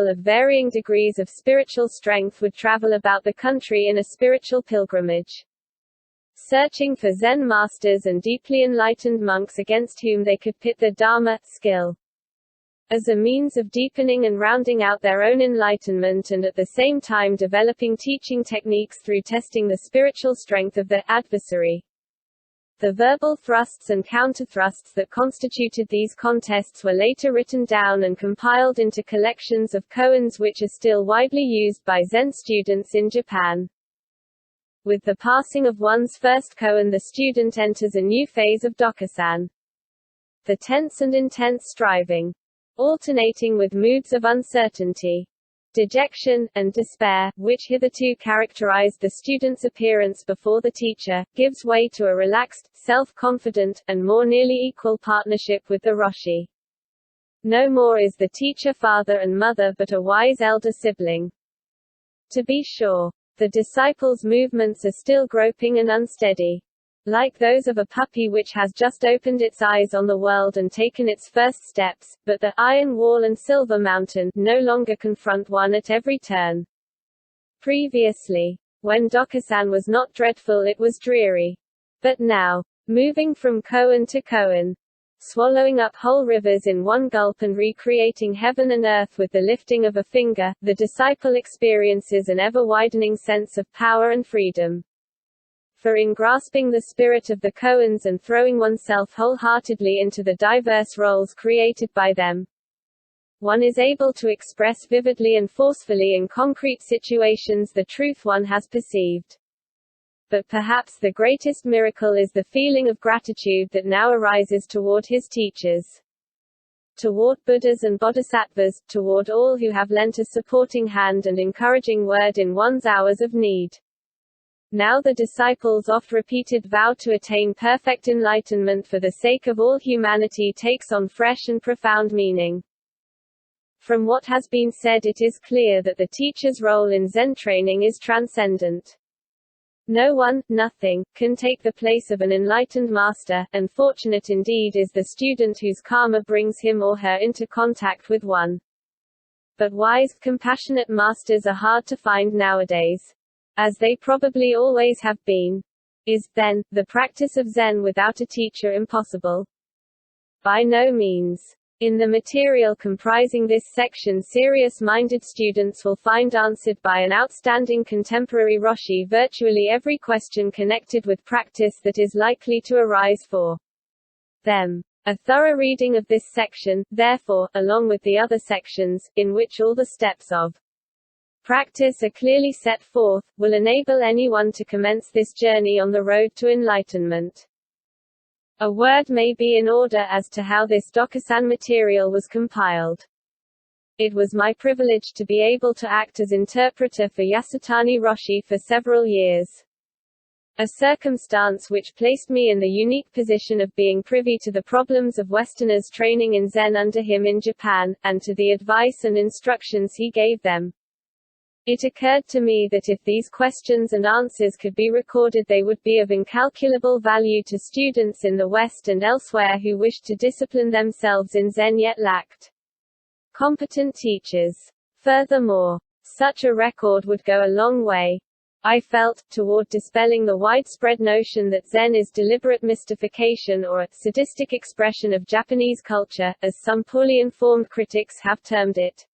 of varying degrees of spiritual strength would travel about the country in a spiritual pilgrimage, searching for Zen masters and deeply enlightened monks against whom they could pit their Dharma skill as a means of deepening and rounding out their own enlightenment, and at the same time developing teaching techniques through testing the spiritual strength of their adversary. The verbal thrusts and counterthrusts that constituted these contests were later written down and compiled into collections of koans which are still widely used by Zen students in Japan. With the passing of one's first koan, the student enters a new phase of Dokusan. The tense and intense striving, alternating with moods of uncertainty, dejection, and despair, which hitherto characterized the student's appearance before the teacher, gives way to a relaxed, self-confident, and more nearly equal partnership with the Roshi. No more is the teacher father and mother but a wise elder sibling. To be sure, the disciple's movements are still groping and unsteady, like those of a puppy which has just opened its eyes on the world and taken its first steps, but the iron wall and silver mountain no longer confront one at every turn. Previously, when Dokusan was not dreadful, it was dreary. But now, moving from koan to koan, swallowing up whole rivers in one gulp and recreating heaven and earth with the lifting of a finger, the disciple experiences an ever-widening sense of power and freedom. For in grasping the spirit of the koans and throwing oneself wholeheartedly into the diverse roles created by them, one is able to express vividly and forcefully in concrete situations the truth one has perceived. But perhaps the greatest miracle is the feeling of gratitude that now arises toward his teachers, toward Buddhas and Bodhisattvas, toward all who have lent a supporting hand and encouraging word in one's hours of need. Now the disciple's oft-repeated vow to attain perfect enlightenment for the sake of all humanity takes on fresh and profound meaning. From what has been said, it is clear that the teacher's role in Zen training is transcendent. No one, nothing, can take the place of an enlightened master, and fortunate indeed is the student whose karma brings him or her into contact with one. But wise, compassionate masters are hard to find nowadays, as they probably always have been. Is, then, the practice of Zen without a teacher impossible? By no means. In the material comprising this section, serious-minded students will find answered by an outstanding contemporary Roshi virtually every question connected with practice that is likely to arise for them. A thorough reading of this section, therefore, along with the other sections, in which all the steps of practice are clearly set forth, will enable anyone to commence this journey on the road to enlightenment. A word may be in order as to how this Dokusan material was compiled. It was my privilege to be able to act as interpreter for Yasutani Roshi for several years. A circumstance which placed me in the unique position of being privy to the problems of Westerners training in Zen under him in Japan, and to the advice and instructions he gave them. It occurred to me that if these questions and answers could be recorded, they would be of incalculable value to students in the West and elsewhere who wished to discipline themselves in Zen yet lacked competent teachers. Furthermore, such a record would go a long way, I felt, toward dispelling the widespread notion that Zen is deliberate mystification or a sadistic expression of Japanese culture, as some poorly informed critics have termed it.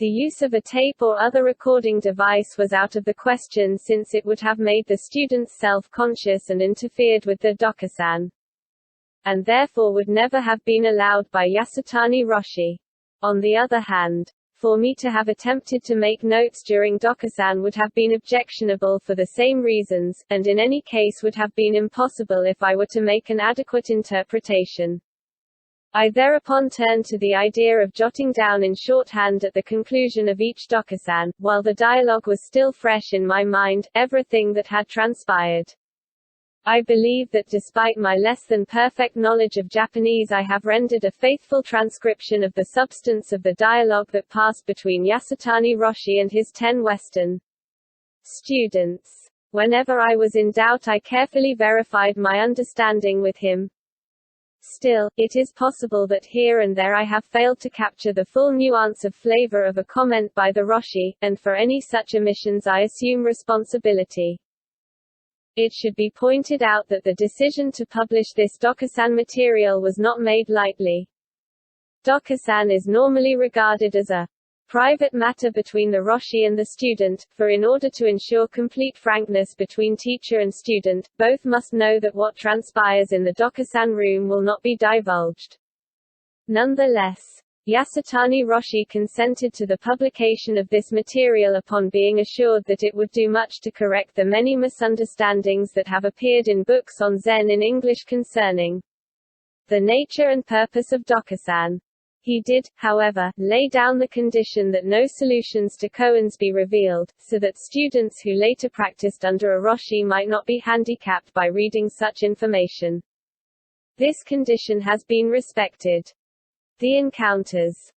The use of a tape or other recording device was out of the question, since it would have made the students self-conscious and interfered with the Dokusan, and therefore would never have been allowed by Yasutani Roshi. On the other hand, for me to have attempted to make notes during Dokusan would have been objectionable for the same reasons, and in any case would have been impossible if I were to make an adequate interpretation. I thereupon turned to the idea of jotting down in shorthand at the conclusion of each Dokusan, while the dialogue was still fresh in my mind, everything that had transpired. I believe that despite my less than perfect knowledge of Japanese, I have rendered a faithful transcription of the substance of the dialogue that passed between Yasutani Roshi and his 10 Western students. Whenever I was in doubt, I carefully verified my understanding with him. Still, it is possible that here and there I have failed to capture the full nuance of flavor of a comment by the Roshi, and for any such omissions I assume responsibility. It should be pointed out that the decision to publish this Dokusan material was not made lightly. Dokusan is normally regarded as a private matter between the Roshi and the student, for in order to ensure complete frankness between teacher and student, both must know that what transpires in the Dokusan room will not be divulged. Nonetheless, Yasutani Roshi consented to the publication of this material upon being assured that it would do much to correct the many misunderstandings that have appeared in books on Zen in English concerning the nature and purpose of Dokusan. He did, however, lay down the condition that no solutions to koans be revealed, so that students who later practiced under a Roshi might not be handicapped by reading such information. This condition has been respected. The encounters.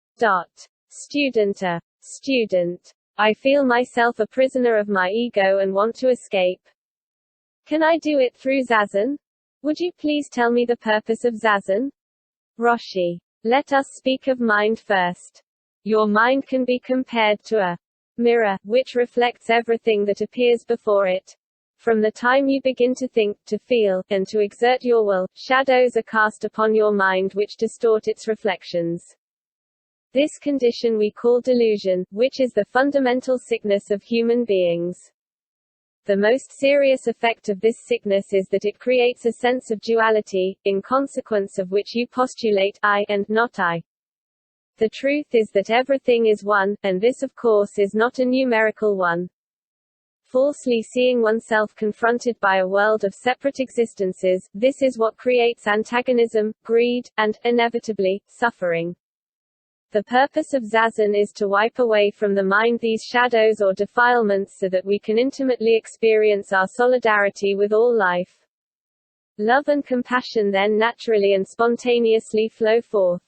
Student. Student. I feel myself a prisoner of my ego and want to escape. Can I do it through Zazen? Would you please tell me the purpose of Zazen? Roshi. Let us speak of mind first. Your mind can be compared to a mirror, which reflects everything that appears before it. From the time you begin to think, to feel, and to exert your will, shadows are cast upon your mind which distort its reflections. This condition we call delusion, which is the fundamental sickness of human beings. The most serious effect of this sickness is that it creates a sense of duality, in consequence of which you postulate I and not I. The truth is that everything is one, and this of course is not a numerical one. Falsely seeing oneself confronted by a world of separate existences, this is what creates antagonism, greed, and, inevitably, suffering. The purpose of Zazen is to wipe away from the mind these shadows or defilements so that we can intimately experience our solidarity with all life. Love and compassion then naturally and spontaneously flow forth.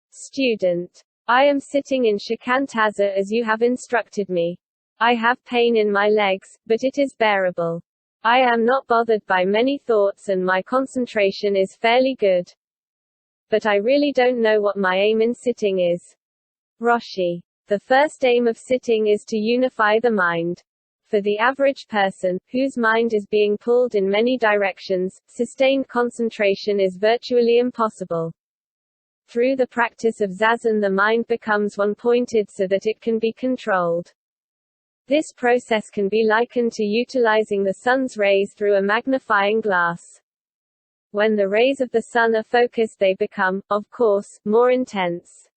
Student. I am sitting in Shikantaza as you have instructed me. I have pain in my legs, but it is bearable. I am not bothered by many thoughts and my concentration is fairly good. But I really don't know what my aim in sitting is. Roshi. The first aim of sitting is to unify the mind. For the average person, whose mind is being pulled in many directions, sustained concentration is virtually impossible. Through the practice of Zazen the mind becomes one-pointed so that it can be controlled. This process can be likened to utilizing the sun's rays through a magnifying glass. When the rays of the sun are focused they become, of course, more intense.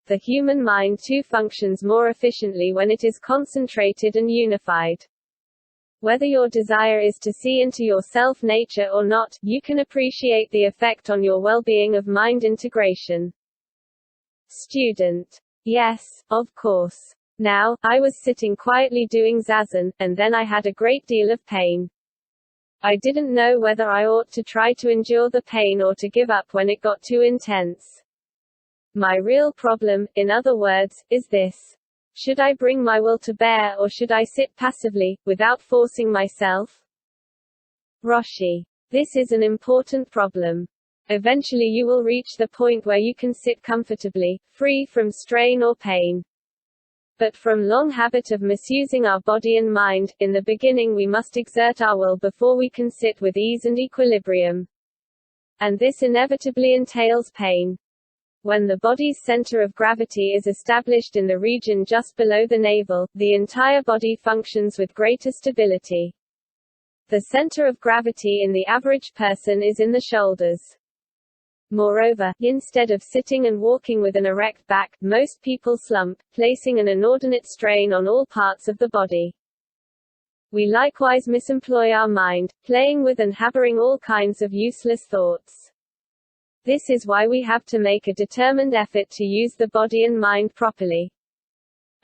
The human mind too functions more efficiently when it is concentrated and unified. Whether your desire is to see into your self-nature or not, you can appreciate the effect on your well-being of mind integration. Student. Yes, of course. Now, I was sitting quietly doing Zazen, and then I had a great deal of pain. I didn't know whether I ought to try to endure the pain or to give up when it got too intense. My real problem, in other words, is this. Should I bring my will to bear or should I sit passively, without forcing myself? Roshi. This is an important problem. Eventually you will reach the point where you can sit comfortably, free from strain or pain. But from long habit of misusing our body and mind, in the beginning we must exert our will before we can sit with ease and equilibrium. And this inevitably entails pain. When the body's center of gravity is established in the region just below the navel, the entire body functions with greater stability. The center of gravity in the average person is in the shoulders. Moreover, instead of sitting and walking with an erect back, most people slump, placing an inordinate strain on all parts of the body. We likewise misemploy our mind, playing with and harboring all kinds of useless thoughts. This is why we have to make a determined effort to use the body and mind properly.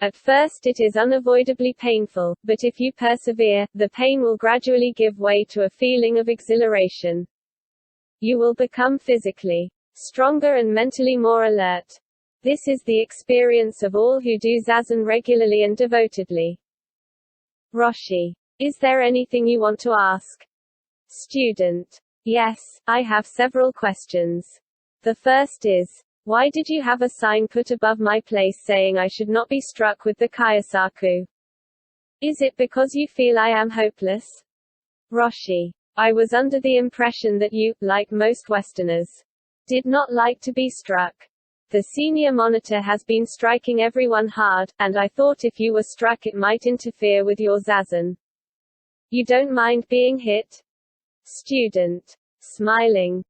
At first it is unavoidably painful, but if you persevere, the pain will gradually give way to a feeling of exhilaration. You will become physically stronger and mentally more alert. This is the experience of all who do Zazen regularly and devotedly. Roshi. Is there anything you want to ask? Student. Yes, I have several questions. The first is, why did you have a sign put above my place saying I should not be struck with the Kyosaku? Is it because you feel I am hopeless? Roshi. I was under the impression that you, like most Westerners, did not like to be struck. The senior monitor has been striking everyone hard, and I thought if you were struck it might interfere with your zazen. You don't mind being hit? Student. Smiling.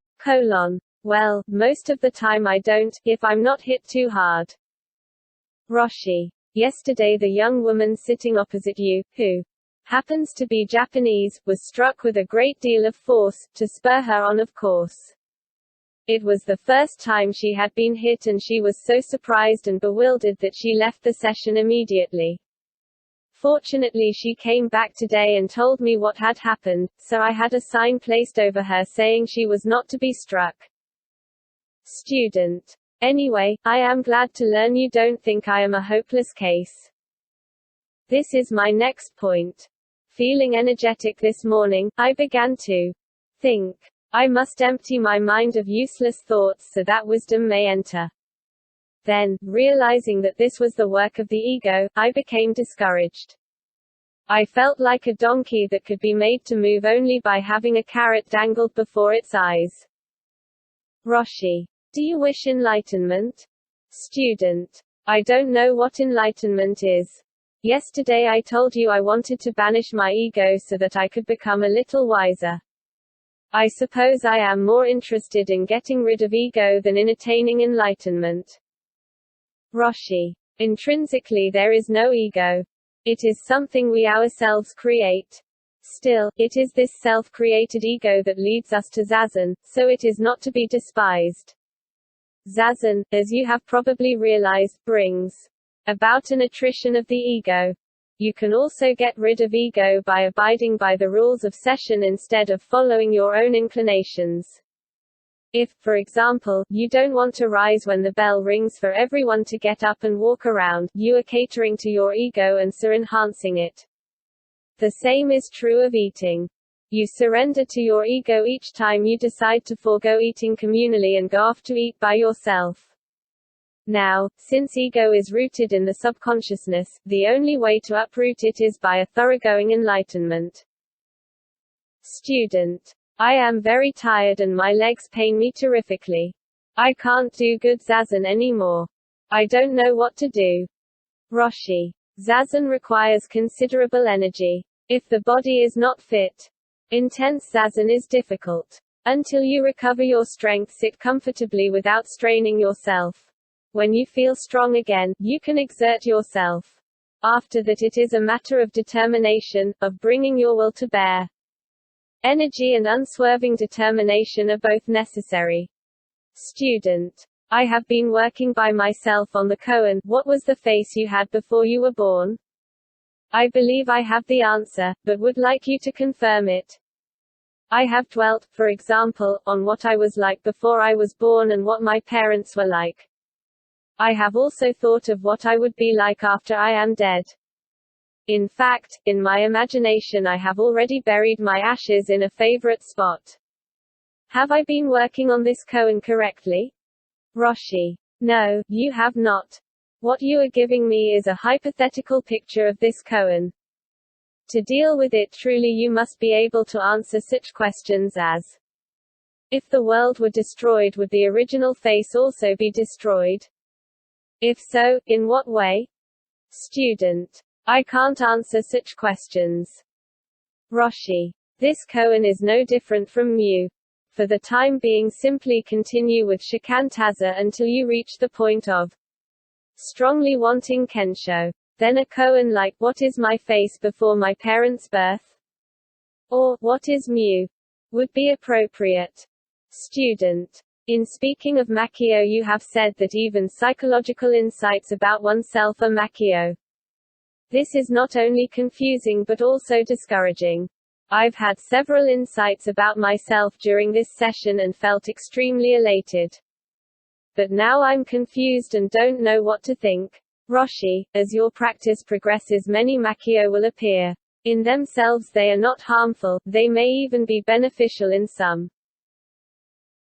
Well, most of the time I don't, if I'm not hit too hard. Roshi. Yesterday the young woman sitting opposite you, who happens to be Japanese, was struck with a great deal of force, to spur her on of course. It was the first time she had been hit and she was so surprised and bewildered that she left the session immediately. Fortunately she came back today and told me what had happened, so I had a sign placed over her saying she was not to be struck. Student. Anyway, I am glad to learn you don't think I am a hopeless case. This is my next point. Feeling energetic this morning, I began to think. I must empty my mind of useless thoughts so that wisdom may enter. Then, realizing that this was the work of the ego, I became discouraged. I felt like a donkey that could be made to move only by having a carrot dangled before its eyes. Roshi. Do you wish enlightenment? Student. I don't know what enlightenment is. Yesterday I told you I wanted to banish my ego so that I could become a little wiser. I suppose I am more interested in getting rid of ego than in attaining enlightenment. Roshi. Intrinsically there is no ego. It is something we ourselves create. Still, it is this self-created ego that leads us to zazen, so it is not to be despised. Zazen, as you have probably realized, brings about an attrition of the ego. You can also get rid of ego by abiding by the rules of session instead of following your own inclinations. If, for example, you don't want to rise when the bell rings for everyone to get up and walk around, you are catering to your ego and so enhancing it. The same is true of eating. You surrender to your ego each time you decide to forego eating communally and go off to eat by yourself. Now, since ego is rooted in the subconsciousness, the only way to uproot it is by a thoroughgoing enlightenment. Student. I am very tired and my legs pain me terrifically. I can't do good zazen anymore. I don't know what to do. Roshi. Zazen requires considerable energy. If the body is not fit, intense zazen is difficult. Until you recover your strength, sit comfortably without straining yourself. When you feel strong again, you can exert yourself. After that it is a matter of determination, of bringing your will to bear. Energy and unswerving determination are both necessary. Student. I have been working by myself on the koan. What was the face you had before you were born? I believe I have the answer, but would like you to confirm it. I have dwelt, for example, on what I was like before I was born and what my parents were like. I have also thought of what I would be like after I am dead. In fact, in my imagination I have already buried my ashes in a favorite spot. Have I been working on this koan correctly? Roshi. No, you have not. What you are giving me is a hypothetical picture of this koan. To deal with it truly you must be able to answer such questions as: if the world were destroyed, would the original face also be destroyed? If so, in what way? Student. I can't answer such questions. Roshi. This koan is no different from mu. For the time being simply continue with shikantaza until you reach the point of strongly wanting kensho. Then a koan like, what is my face before my parents' birth? Or, what is mu? Would be appropriate. Student. In speaking of Makio, you have said that even psychological insights about oneself are Makio. This is not only confusing but also discouraging. I've had several insights about myself during this session and felt extremely elated. But now I'm confused and don't know what to think. Roshi, as your practice progresses, many Makio will appear. In themselves they are not harmful, they may even be beneficial in some